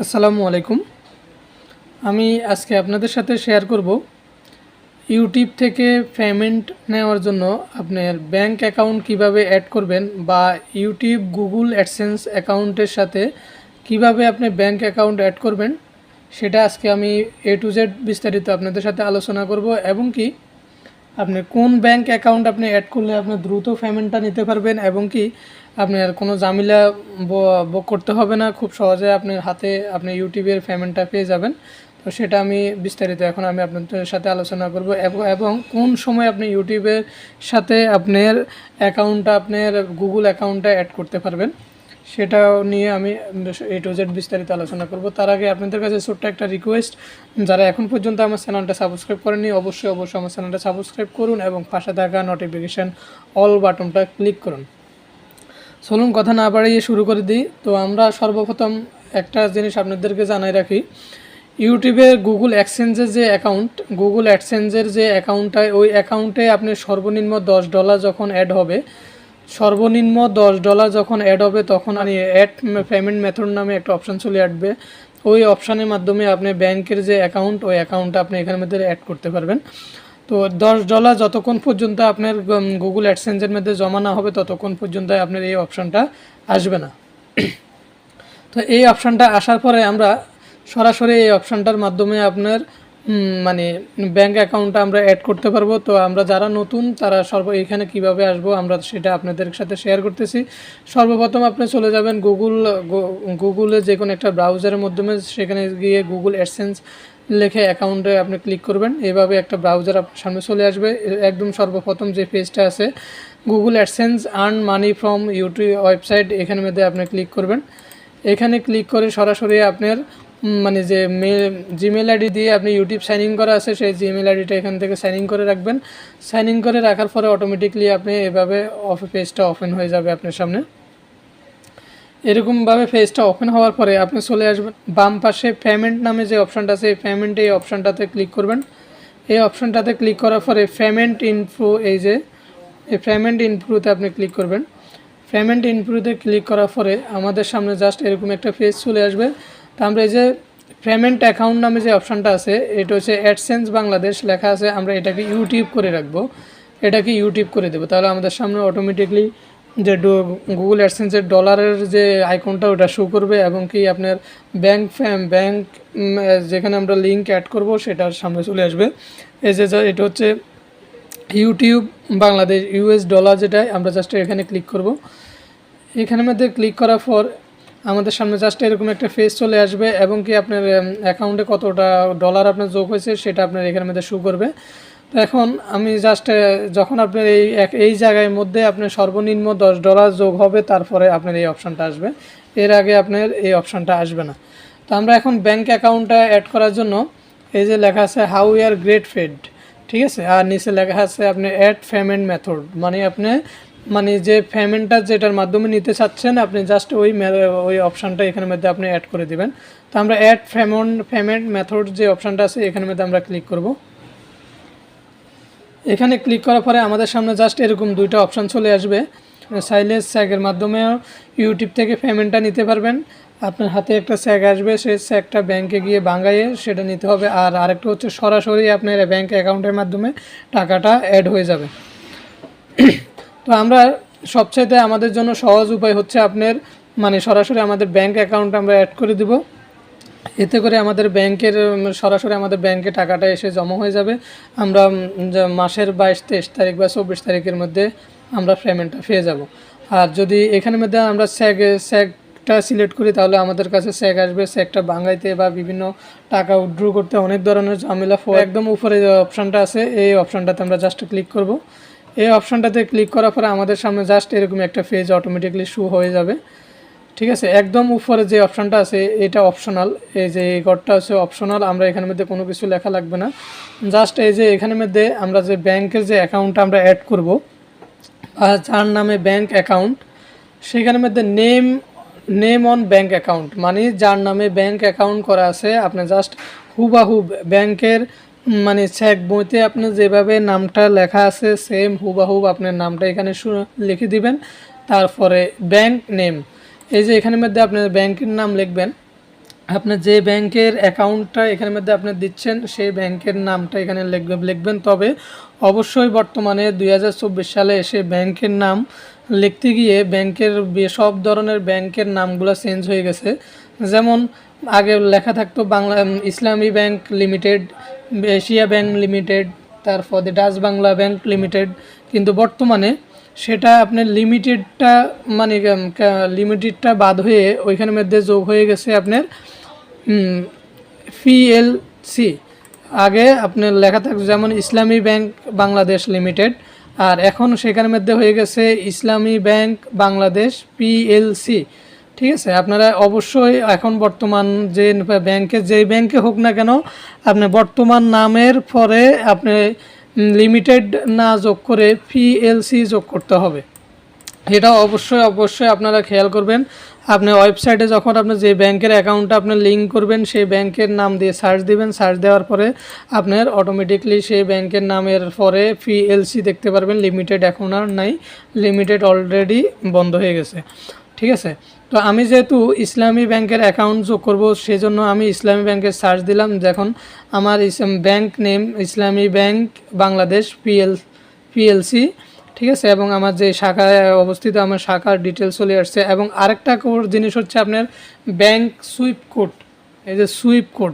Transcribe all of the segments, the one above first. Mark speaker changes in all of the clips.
Speaker 1: আসসালামু আলাইকুম। আমি আজকে আপনাদের সাথে শেয়ার করব ইউটিউব থেকে পেমেন্ট নেওয়ার জন্য আপনার ব্যাংক অ্যাকাউন্ট কিভাবে অ্যাড করবেন বা ইউটিউব গুগল অ্যাডসেন্স অ্যাকাউন্টের সাথে কিভাবে আপনি ব্যাংক অ্যাকাউন্ট অ্যাড করবেন সেটা আজকে আমি A to Z বিস্তারিত আপনাদের সাথে আলোচনা করব এবং কি আপনি কোন ব্যাংক অ্যাকাউন্ট আপনি অ্যাড করলে আপনি দ্রুত পেমেন্টটা নিতে পারবেন এবং কি আপনার কোনো ঝামেলা ভোগ করতে হবে না, খুব সহজে আপনার হাতে আপনি ইউটিউবের পেমেন্টটা পেয়ে যাবেন। তো সেটা আমি বিস্তারিত এখন আমি আপনাদের সাথে আলোচনা করব এবং কোন সময় আপনি ইউটিউবের সাথে আপনার অ্যাকাউন্টটা আপনার গুগল অ্যাকাউন্টটা অ্যাড করতে পারবেন সেটাও নিয়ে আমি A to Z বিস্তারিত আলোচনা করব। তার আগে আপনাদের কাছে ছোট্ট একটা রিকোয়েস্ট, যারা এখন পর্যন্ত আমার চ্যানেলটা সাবস্ক্রাইব করেননি অবশ্যই আমার চ্যানেলটা সাবস্ক্রাইব করুন এবং পাশে থাকা নোটিফিকেশান অল বাটনটা ক্লিক করুন। চলুন কথা না বাড়িয়ে শুরু করে দিই। তো আমরা সর্বপ্রথম একটা জিনিস আপনাদেরকে জানাই রাখি, ইউটিউবের গুগল অ্যাডসেন্সের যে অ্যাকাউন্টটা ওই অ্যাকাউন্টে আপনি সর্বনিম্ন $10 যখন অ্যাড হবে, সর্বনিম্ন $10 যখন অ্যাড হবে তখন আমি অ্যাড পেমেন্ট মেথড নামে একটা অপশান চলে আসবে। ওই অপশানের মাধ্যমে আপনি ব্যাংকের যে অ্যাকাউন্ট ওই অ্যাকাউন্টটা আপনি এখানের মধ্যে অ্যাড করতে পারবেন। তো $10 যতক্ষণ পর্যন্ত আপনার গুগল অ্যাডসেন্সের মধ্যে জমা না হবে ততক্ষণ পর্যন্ত আপনার এই অপশানটা আসবে না। তো এই অপশানটা আসার পরে আমরা সরাসরি এই অপশানটার মাধ্যমে আপনার মানে ব্যাঙ্ক অ্যাকাউন্টটা আমরা অ্যাড করতে পারবো। তো আমরা যারা নতুন তারা এখানে কিভাবে আসবো আমরা সেটা আপনাদের সাথে শেয়ার করতেছি। সর্বপ্রথম আপনি চলে যাবেন গুগলে যে কোনো একটা ব্রাউজারের মাধ্যমে, সেখানে গিয়ে গুগল অ্যাডসেন্স লিখে অ্যাকাউন্টে আপনি ক্লিক করবেন। এভাবে একটা ব্রাউজার আপনার সামনে চলে আসবে। একদম সর্বপ্রথম যে পেজটা আছে Google AdSense earn money from YouTube website, এখানের মধ্যে আপনি ক্লিক করবেন। এখানে ক্লিক করে সরাসরি আপনার মানে যে জিমেল আইডি দিয়ে আপনি ইউটিউব সাইন ইন করা আছে সেই জিমেল আইডিটা এখান থেকে সাইন ইন করে রাখবেন। সাইন ইন করে রাখার পরে অটোমেটিকলি আপনি এভাবে পেজটা ওপেন হয়ে যাবে আপনার সামনে। এরকমভাবে পেজটা ওপেন হওয়ার পরে আপনি চলে আসবেন বাম পাশে পেমেন্ট নামে যে অপশানটা আছে এই পেমেন্টে এই অপশানটাতে ক্লিক করবেন। এই অপশানটাতে ক্লিক করার পরে পেমেন্ট ইনফো, এই পেমেন্ট ইনফোতে আপনি ক্লিক করবেন। পেমেন্ট ইনফোতে ক্লিক করার পরে আমাদের সামনে জাস্ট এরকম একটা পেজ চলে আসবে। তো আমরা এই যে পেমেন্ট অ্যাকাউন্ট নামে যে অপশানটা আছে এটা হচ্ছে অ্যাডসেন্স বাংলাদেশ লেখা আছে, আমরা এটাকে ইউটিউব করে রাখবো, এটাকে ইউটিউব করে দেবো। তাহলে আমাদের সামনে অটোমেটিকলি যে গুগল অ্যাডসেন্সের ডলারের যে আইকনটা ওটা শো করবে এবং কি আপনার ব্যাংক যেখানে আমরা লিঙ্ক অ্যাড করব সেটার সামনে চলে আসবে। এই যে এটা হচ্ছে ইউটিউব বাংলাদেশ $, যেটা আমরা জাস্ট এখানে ক্লিক করব। এখানের মধ্যে ক্লিক করার পর আমাদের সামনে জাস্ট এরকম একটা পেজ চলে আসবে এবং কি আপনার অ্যাকাউন্টে কতটা ডলার আপনার যোগ হয়েছে সেটা আপনার এখানের মধ্যে শো করবে। তো এখন আমি জাস্ট যখন আপনার এই জায়গার মধ্যে আপনার সর্বনিম্ন $10 যোগ হবে তারপরে আপনার এই অপশানটা আসবে, এর আগে আপনার এই অপশানটা আসবে না। তো আমরা এখন ব্যাংক অ্যাকাউন্টটা অ্যাড করার জন্য এই যে লেখা আছে how we are great fed, ঠিক আছে, আর নিচে লেখা আছে আপনি অ্যাড পেমেন্ট মেথড, মানে আপনি যে পেমেন্টটা যেটার মাধ্যমে নিতে চাচ্ছেন আপনি জাস্ট ওই অপশানটা এখানের মধ্যে আপনি অ্যাড করে দিবেন। তো আমরা অ্যাড পেমেন্ট মেথড যে অপশানটা আছে এখানের মধ্যে আমরা ক্লিক করব। এখানে ক্লিক করার পরে আমাদের সামনে জাস্ট এরকম দুইটা অপশান চলে আসবে। চাইলে স্যাগের মাধ্যমেও ইউটিউব থেকে পেমেন্টটা নিতে পারবেন, আপনার হাতে একটা স্যাগ আসবে, সেই স্যাগটা ব্যাংকে গিয়ে ভাঙাইয়ে সেটা নিতে হবে। আর আরেকটা হচ্ছে সরাসরি আপনার ব্যাংক অ্যাকাউন্টের মাধ্যমে টাকাটা অ্যাড হয়ে যাবে। তো আমরা সবচাইতে আমাদের জন্য সহজ উপায় হচ্ছে আপনার সরাসরি আমাদের ব্যাংক অ্যাকাউন্ট আমরা অ্যাড করে দিব। এতে করে আমাদের সরাসরি আমাদের ব্যাংকে টাকাটা এসে জমা হয়ে যাবে। আমরা মাসের 22-23 তারিখ বা 24 তারিখের মধ্যে আমরা পেমেন্টটা পেয়ে যাব। আর যদি এখানের মধ্যে আমরা স্যাগটা সিলেক্ট করি তাহলে আমাদের কাছে স্যাগ আসবে, স্যাগটা ভাঙাইতে বা বিভিন্ন টাকা উইথড্র করতে অনেক ধরনের ঝামেলা। একদম উপরে যে অপশানটা আছে এই অপশানটাতে আমরা জাস্ট ক্লিক করব। এই অপশানটাতে ক্লিক করার পরে আমাদের সামনে জাস্ট এরকম একটা পেজ অটোমেটিকলি শো হয়ে যাবে, ঠিক আছে। একদম উপরে যে অপশানটা আছে এটা অপশনাল, এই যে এই ঘরটা হচ্ছে অপশনাল, আমরা এখানের মধ্যে কোনো কিছু লেখা লাগবে না। জাস্ট এই যে এখানের মধ্যে আমরা যে ব্যাংকের যে অ্যাকাউন্টটা আমরা অ্যাড করব বা যার নামে ব্যাংক অ্যাকাউন্ট সেখানের মধ্যে নেম অন ব্যাংক অ্যাকাউন্ট, মানে যার নামে ব্যাংক অ্যাকাউন্ট করা আছে আপনি জাস্ট হুবাহু ব্যাংকের চেক বইতে আপনি যেভাবে নামটা লেখা আছে সেম হুবাহু আপনার নামটা এখানে লিখে দিবেন। তারপরে ব্যাংক নেম, এই যে এখানের মধ্যে আপনার ব্যাংকের নাম লিখবেন আপনি যে ব্যাংকের অ্যাকাউন্টটা এখানের মধ্যে আপনি দিচ্ছেন সেই ব্যাংকের নামটা এখানে লিখবেন। তবে অবশ্যই বর্তমানে 2024 সালে এসে ব্যাংকের নাম লিখতে গিয়ে ব্যাংকের সব ধরনের ব্যাংকের নামগুলো চেঞ্জ হয়ে গেছে। যেমন আগে লেখা থাকতো বাংলা ইসলামী bank limited, Asia bank limited, তারপরে ডাচ বাংলা ব্যাংক লিমিটেড, কিন্তু বর্তমানে সেটা আপনার লিমিটেডটা বাদ হয়ে ওইখানের মধ্যে যোগ হয়ে গেছে আপনার পিএলসি। আগে আপনার লেখা থাকতো যেমন ইসলামী ব্যাংক বাংলাদেশ লিমিটেড, আর এখন সেখানের মধ্যে হয়ে গেছে ইসলামী ব্যাংক বাংলাদেশ পিএলসি। ঠিক আছে, আপনারা অবশ্যই এখন বর্তমান যে যেই ব্যাংকে হোক না কেন আপনি বর্তমান নামের পরে আপনি লিমিটেড না যোগ করে পিএলসি যোগ করতে হবে। এটা অবশ্যই আপনারা খেয়াল করবেন। আপনি ওয়েবসাইটে যখন আপনি যে ব্যাংকের অ্যাকাউন্টটা আপনি লিঙ্ক করবেন সেই ব্যাংকের নাম দিয়ে সার্চ দিবেন, সার্চ দেওয়ার পরে আপনার অটোমেটিকলি সেই ব্যাংকের নামের পরে পিএলসি দেখতে পারবেন। লিমিটেড এখন আর নাই, লিমিটেড অলরেডি বন্ধ হয়ে গেছে। ঠিক আছে, তো আমি যেহেতু ইসলামী ব্যাংকের অ্যাকাউন্ট যোগ করব সেজন্য আমি ইসলামী ব্যাংকের সার্চ দিলাম। দেখুন আমার ব্যাংক নেম ইসলামী ব্যাংক বাংলাদেশ পিএলসি। ঠিক আছে, এবং আমার যে শাখায় অবস্থিত আমার শাখার ডিটেলস চলে আসছে। এবং আরেকটা জিনিস হচ্ছে আপনার ব্যাংক সুইপ কোড। এই যে সুইপ কোড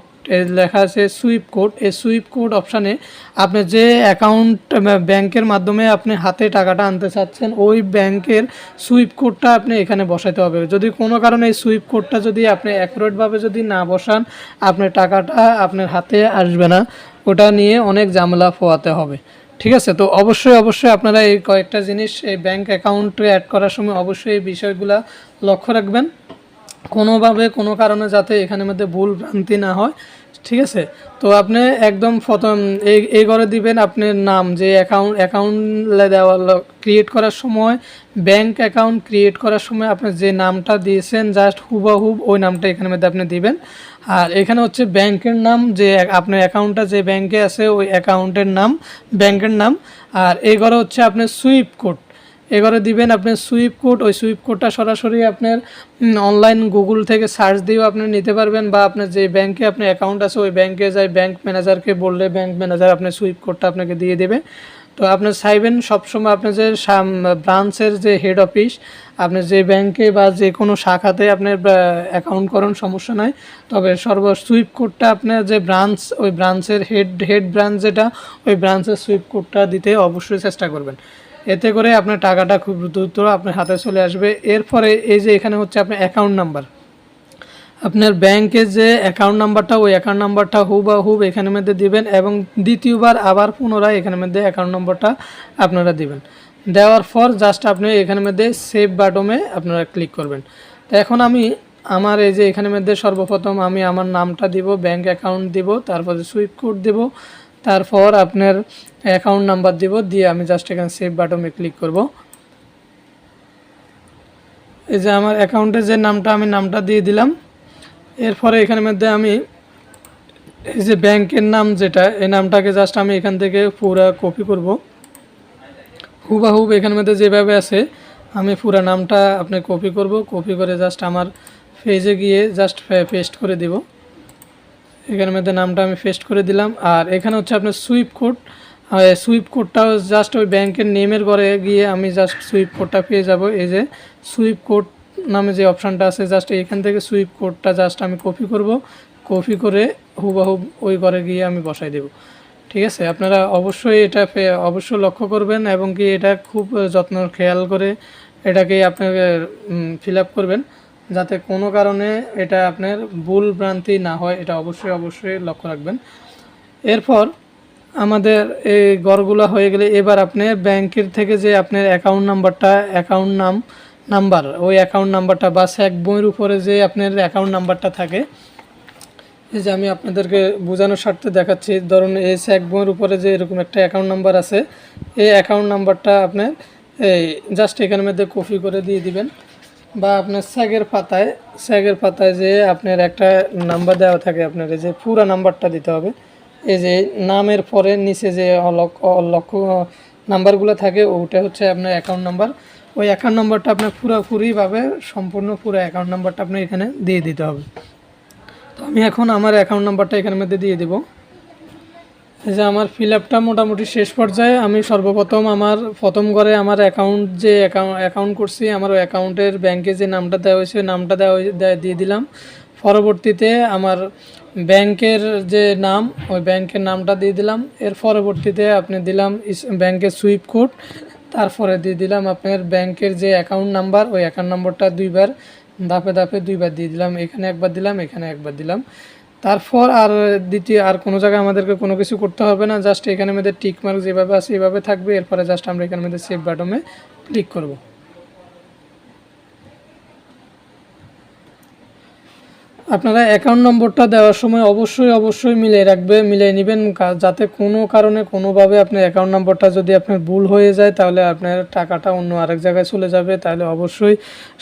Speaker 1: লেখা আছে সুইপ কোড, এই সুইপ কোড অপশানে আপনি যে অ্যাকাউন্ট ব্যাংকের মাধ্যমে আপনি হাতে টাকাটা আনতে চাচ্ছেন ওই ব্যাংকের সুইপ কোডটা আপনি এখানে বসাতে হবে। যদি কোনো কারণে এই সুইপ কোডটা যদি আপনি অ্যাকুরেটভাবে যদি না বসান আপনার টাকাটা আপনার হাতে আসবে না, ওটা নিয়ে অনেক ঝামেলা পোহাতে হবে। ঠিক আছে, তো অবশ্যই আপনারা এই কয়েকটা জিনিস এই ব্যাংক অ্যাকাউন্টে অ্যাড করার সময় অবশ্যই এই বিষয়গুলো লক্ষ্য রাখবেন, কোনোভাবে কোনো কারণে যাতে এখানের মধ্যে ভুল ভ্রান্তি না হয়। ঠিক আছে, তো আপনি একদম প্রথম এই করে দিবেন আপনার নাম, যে অ্যাকাউন্ট দেওয়া ক্রিয়েট করার সময় ব্যাংক অ্যাকাউন্ট ক্রিয়েট করার সময় আপনি যে নামটা দিয়েছেন জাস্ট হুবহুব ওই নামটা এখানের মধ্যে আপনি দিবেন। আর এখানে হচ্ছে ব্যাংকের নাম, যে আপনার অ্যাকাউন্টটা যে ব্যাংকে আছে ওই অ্যাকাউন্টের নাম ব্যাংকের নাম। আর এই ঘরে হচ্ছে আপনার সুইপ কোড, এবারে দিবেন আপনি সুইপ কোড। ওই সুইপ কোডটা সরাসরি আপনার অনলাইন গুগল থেকে সার্চ দিয়েও আপনি নিতে পারবেন, বা আপনার যে ব্যাংকে আপনার অ্যাকাউন্ট আছে ওই ব্যাংকে যাই ব্যাংক ম্যানেজারকে বললে ব্যাংক ম্যানেজার আপনার সুইপ কোডটা আপনাকে দিয়ে দেবে। তো আপনি চাইবেন সবসময় আপনার যে ব্রাঞ্চের যে হেড অফিস আপনি যে ব্যাংকে বা যে কোনো শাখাতে আপনার অ্যাকাউন্ট করেন সমস্যা নাই, তবে সুইপ কোডটা আপনার যে ব্রাঞ্চ ওই ব্রাঞ্চের হেড ব্রাঞ্চ যেটা ওই ব্রাঞ্চের সুইপ কোডটা দিতে অবশ্যই চেষ্টা করবেন। এতে করে আপনার টাকাটা খুব দ্রুত আপনার হাতে চলে আসবে। এরপরে এই যে এখানে হচ্ছে আপনার অ্যাকাউন্ট নাম্বার, আপনার ব্যাংকের যে অ্যাকাউন্ট নাম্বারটা ওই অ্যাকাউন্ট নাম্বারটা হুবহুব এখানের মধ্যে দিবেন, এবং দ্বিতীয়বার আবার পুনরায় এখানের মধ্যে অ্যাকাউন্ট নম্বরটা আপনারা দিবেন। দেওয়ার পর জাস্ট আপনি এখানের মধ্যে সেভ বাটনে আপনারা ক্লিক করবেন। তো এখন আমি আমার এই যে এখানের মধ্যে সর্বপ্রথম আমি আমার নামটা দিব, ব্যাংক অ্যাকাউন্ট দিব, তারপরে সুইপ কোড দিব, তারপর আপনার অ্যাকাউন্ট নাম্বার দিব, দিয়ে আমি জাস্ট এখানে সেভ বাটনে ক্লিক করব। এই যে আমার অ্যাকাউন্টের যে নামটা আমি নামটা দিয়ে দিলাম। এরপরে এখানের মধ্যে আমি এই যে ব্যাংকের নাম যেটা এই নামটাকে জাস্ট আমি এখান থেকে পুরো কপি করব, হুবহুব এখানের মধ্যে যেভাবে আছে আমি পুরো নামটা আপনি কপি করব। কপি করে জাস্ট আমার পেজে গিয়ে জাস্ট পেস্ট করে দিব। এখানের মধ্যে নামটা আমি পেস্ট করে দিলাম। আর এখানে হচ্ছে আপনার সুইপ কোড, সুইপ কোডটাও জাস্ট ওই ব্যাংকের নেমের ঘরে গিয়ে আমি জাস্ট সুইপ কোডটা পেয়ে যাব। এই যে সুইপ কোড নামে যে অপশানটা আছে জাস্ট এখান থেকে সুইপ কোডটা জাস্ট আমি কপি করব, কপি করে হুবহুব ওই ঘরে গিয়ে আমি বসাই দেব। ঠিক আছে, আপনারা অবশ্যই এটা অবশ্যই লক্ষ্য করবেন, এবং কি এটা খুব যত্ন খেয়াল করে এটাকে আপনাকে ফিল আপ করবেন, যাতে কোনো কারণে এটা আপনার ভুল ভ্রান্তি না হয়, এটা অবশ্যই লক্ষ্য রাখবেন। এরপর আমাদের এই ঘরগুলো হয়ে গেলে এবার আপনার ব্যাংকের থেকে যে আপনার অ্যাকাউন্ট নাম্বারটা অ্যাকাউন্ট নাম্বার ওই অ্যাকাউন্ট নাম্বারটা বা চেক বইয়ের উপরে যে আপনার অ্যাকাউন্ট নাম্বারটা থাকে, এই যে আমি আপনাদেরকে বোঝানোর স্বার্থে দেখাচ্ছি। ধরুন এই চেক বইয়ের উপরে যে এরকম একটা অ্যাকাউন্ট নাম্বার আছে, এই অ্যাকাউন্ট নাম্বারটা আপনার এই জাস্ট এখানের মধ্যে কপি করে দিয়ে দিবেন, বা আপনার স্যাগের পাতায় যে আপনার একটা নাম্বার দেওয়া থাকে আপনার এই যে পুরো নাম্বারটা দিতে হবে। এই যে নামের পরে নিচে যে লক্ষ নাম্বারগুলো থাকে ওটা হচ্ছে আপনার অ্যাকাউন্ট নাম্বার। ওই অ্যাকাউন্ট নাম্বারটা আপনার পুরোপুরিভাবে সম্পূর্ণ পুরো অ্যাকাউন্ট নাম্বারটা আপনি এখানে দিয়ে দিতে হবে। আমি এখন আমার অ্যাকাউন্ট নাম্বারটা এখানের মধ্যে দিয়ে দেব। এই যে আমার ফিল আপটা মোটামুটি শেষ পর্যায়ে। আমি সর্বপ্রথম আমার প্রথম ঘরে আমার অ্যাকাউন্ট যে অ্যাকাউন্ট করছি আমার ওই অ্যাকাউন্টের ব্যাংকে যে নামটা দেওয়া হয়েছে নামটা দিয়ে দিলাম। পরবর্তীতে আমার ব্যাংকের যে নাম ওই ব্যাংকের নামটা দিয়ে দিলাম। এর পরবর্তীতে আপনি দিলাম ব্যাংকের সুইফট কোড, তারপরে দিয়ে দিলাম আপনার ব্যাংকের যে অ্যাকাউন্ট নাম্বার ওই অ্যাকাউন্ট নাম্বারটা দুইবার ধাপে ধাপে দুইবার দিয়ে দিলাম। এখানে একবার দিলাম, এখানে একবার দিলাম। তারপর আর দ্বিতীয় আর কোনো জায়গায় আমাদেরকে কোনো কিছু করতে হবে না, জাস্ট এখানে মধ্যে টিক মার্ক যেভাবে আছে এভাবে থাকবে। এরপরে জাস্ট আমরা এখানে মধ্যে সেভ বাটনে ক্লিক করব। আপনারা অ্যাকাউন্ট নম্বরটা দেওয়ার সময় অবশ্যই মিলিয়ে নেবেন, যাতে কোনো কারণে কোনোভাবে আপনার অ্যাকাউন্ট নম্বরটা যদি আপনার ভুল হয়ে যায় তাহলে আপনার টাকাটা অন্য আরেক জায়গায় চলে যাবে। তাহলে অবশ্যই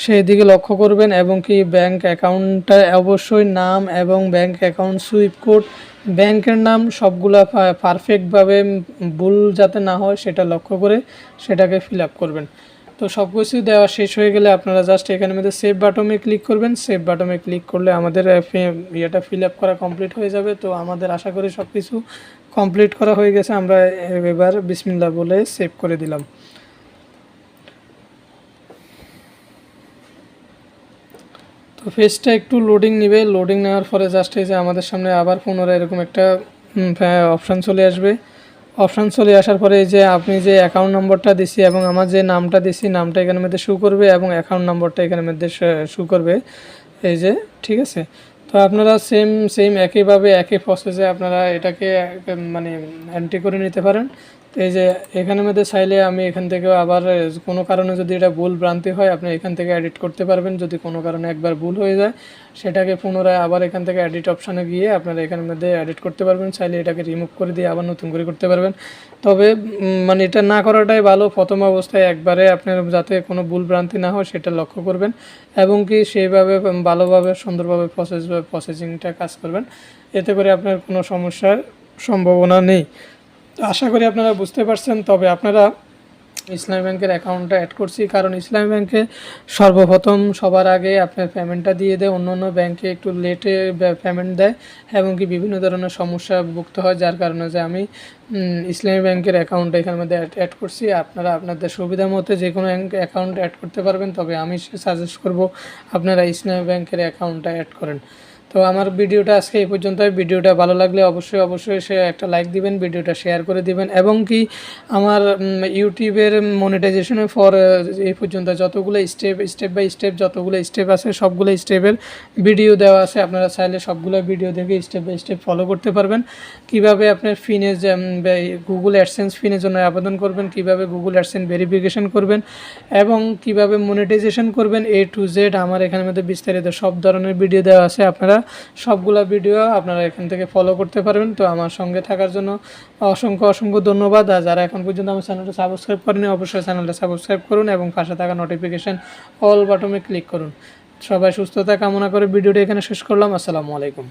Speaker 1: সেই দিকে লক্ষ্য করবেন এবং কি ব্যাংক অ্যাকাউন্টটা অবশ্যই নাম এবং ব্যাংক অ্যাকাউন্ট সুইফট কোড ব্যাংকের নাম সবগুলা পারফেক্টভাবে ভুল যাতে না হয় সেটা লক্ষ্য করে সেটাকে ফিল আপ করবেন। তো সব কিছু দেওয়া শেষ হয়ে গেলে আপনারা জাস্ট এখানে মধ্যে সেভ বাটনে ক্লিক করবেন। সেভ বাটনে ক্লিক করলে আমাদের ইয়েটা ফিল আপ করা কমপ্লিট হয়ে যাবে। তো আমাদের আশা করি সব কিছু কমপ্লিট করা হয়ে গেছে। আমরা এবার বিসমিল্লাহ বলে সেভ করে দিলাম। তো পেজটা একটু লোডিং নেবে। লোডিং নেওয়ার পরে জাস্ট এই যে আমাদের সামনে আবার পুনরায় এরকম একটা অপশান চলে আসবে। অপশান চলে আসার পরে এই যে আপনি যে অ্যাকাউন্ট নম্বরটা দিছি এবং আমার যে নামটা দিছি নামটা এখানের মধ্যে শো করবে এবং অ্যাকাউন্ট নম্বরটা এখানের মধ্যে শো করবে। এই যে ঠিক আছে। তো আপনারা সেম একইভাবে একই প্রসেসে আপনারা এটাকে মানে এন্ট্রি করে নিতে পারেন। তো এই যে এখানের মধ্যে চাইলে আমি এখান থেকে আবার কোনো কারণে যদি এটা ভুল ভ্রান্তি হয় আপনি এখান থেকে এডিট করতে পারবেন। যদি কোনো কারণে একবার ভুল হয়ে যায় সেটাকে পুনরায় আবার এখান থেকে এডিট অপশানে গিয়ে আপনারা এখানের মধ্যে এডিট করতে পারবেন। চাইলে এটাকে রিমুভ করে দিয়ে আবার নতুন করে করতে পারবেন। তবে মানে এটা না করাটাই ভালো। প্রথম অবস্থায় একবারে আপনার যাতে কোনো ভুল ভ্রান্তি না হয় সেটা লক্ষ্য করবেন এবং কি সেইভাবে ভালোভাবে সুন্দরভাবে প্রসেসিংটা কাজ করবেন। এতে করে আপনার কোনো সমস্যার সম্ভাবনা নেই। আশা করি আপনারা বুঝতে পারছেন। তবে আপনারা ইসলামী ব্যাংকের অ্যাকাউন্টটা অ্যাড করছি কারণ ইসলামী ব্যাংকে সর্বপ্রথম সবার আগে আপনার পেমেন্টটা দিয়ে দেয়, অন্য ব্যাংকে একটু লেটে পেমেন্ট দেয় এবং কি বিভিন্ন ধরনের সমস্যা ভুগতে হয়, যার কারণে যে আমি ইসলামী ব্যাংকের অ্যাকাউন্টটা এখানের মধ্যে অ্যাড করছি। আপনারা আপনাদের সুবিধা মতো যে কোনো অ্যাকাউন্ট অ্যাড করতে পারবেন, তবে আমি সাজেস্ট করব আপনারা ইসলামী ব্যাংকের অ্যাকাউন্টটা অ্যাড করেন। তো আমার ভিডিওটা আজকে এই পর্যন্তই। ভিডিওটা ভালো লাগলে অবশ্যই সে একটা লাইক দিবেন, ভিডিওটা শেয়ার করে দিবেন এবং কি আমার ইউটিউবের মনিটাইজেশনের ফর এই পর্যন্ত যতগুলো স্টেপ বাই স্টেপ যতগুলো স্টেপ আছে সবগুলো স্টেপের ভিডিও দেওয়া আছে। আপনারা চাইলে সবগুলো ভিডিও দেখে স্টেপ বাই স্টেপ ফলো করতে পারবেন। কিভাবে আপনার ফিনের গুগল অ্যাডসেন্স ফিনের জন্য আবেদন করবেন, কিভাবে গুগল অ্যাডসেন্স ভেরিফিকেশন করবেন এবং কিভাবে মনিটাইজেশন করবেন A to Z আমার এখানের মধ্যে বিস্তারিত সব ধরনের ভিডিও দেওয়া আছে। আপনারা সবগুলা ভিডিও আপনারা এখান থেকে ফলো করতে পারবেন। তো আমার সঙ্গে থাকার জন্য অসংখ্য ধন্যবাদ। আর যারা এখন পর্যন্ত আমার চ্যানেলটা সাবস্ক্রাইব করেনি অবশ্যই চ্যানেলটা সাবস্ক্রাইব করুন এবং পাশে থাকা নোটিফিকেশান অল বাটনে ক্লিক করুন। সবাই সুস্থতা কামনা করে ভিডিওটি এখানে শেষ করলাম। আসসালামু আলাইকুম।